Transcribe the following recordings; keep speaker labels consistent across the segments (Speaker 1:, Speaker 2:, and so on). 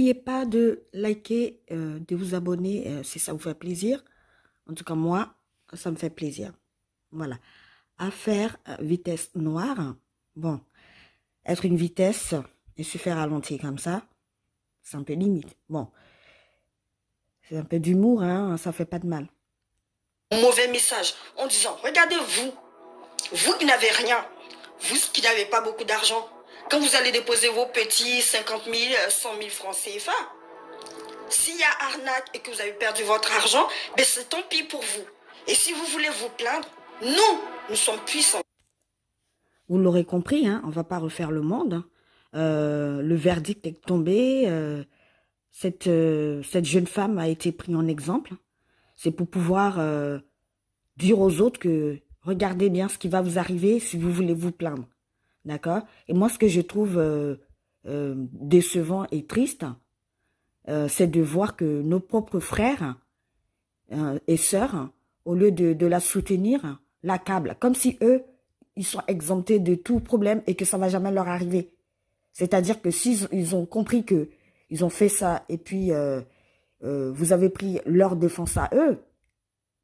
Speaker 1: N'oubliez pas de liker, de vous abonner si ça vous fait plaisir. En tout cas, moi, ça me fait plaisir. Voilà. Affaire vitesse noire. Bon, être une vitesse et se faire ralentir comme ça, c'est un peu limite. Bon, c'est un peu d'humour, hein, ça fait pas de mal.
Speaker 2: Mauvais message en disant, regardez vous qui n'avez rien, vous qui n'avez pas beaucoup d'argent, quand vous allez déposer vos petits 50 000, 100 000 francs CFA, s'il y a arnaque et que vous avez perdu votre argent, ben c'est tant pis pour vous. Et si vous voulez vous plaindre, nous sommes puissants.
Speaker 1: Vous l'aurez compris, hein, on va pas refaire le monde, hein. Le verdict est tombé. Cette jeune femme a été prise en exemple. C'est pour pouvoir dire aux autres que regardez bien ce qui va vous arriver si vous voulez vous plaindre. D'accord? Et moi, ce que je trouve décevant et triste, c'est de voir que nos propres frères et sœurs, au lieu de la soutenir, l'accablent. Comme si eux, ils sont exemptés de tout problème et que ça va jamais leur arriver. C'est-à-dire que s'ils ils ont compris que ils ont fait ça et puis vous avez pris leur défense à eux,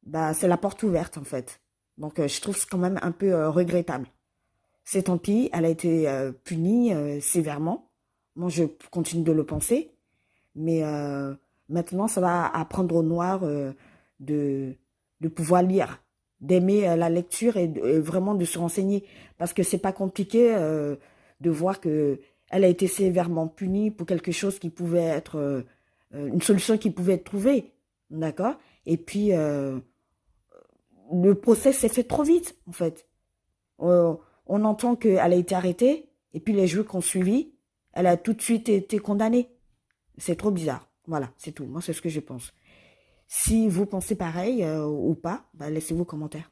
Speaker 1: bah c'est la porte ouverte en fait. Donc je trouve c'est quand même un peu regrettable. C'est tant pis, elle a été punie sévèrement. Moi je continue de le penser, mais maintenant ça va apprendre aux Noirs de de pouvoir lire, d'aimer la lecture et vraiment de se renseigner parce que c'est pas compliqué de voir que elle a été sévèrement punie pour quelque chose qui pouvait être une solution qui pouvait être trouvée, d'accord? Et puis le procès s'est fait trop vite, en fait. On entend qu'elle a été arrêtée, et puis les jours qui ont suivi, elle a tout de suite été condamnée. C'est trop bizarre. Voilà, c'est tout. Moi, c'est ce que je pense. Si vous pensez pareil ou pas, bah, laissez vos commentaires.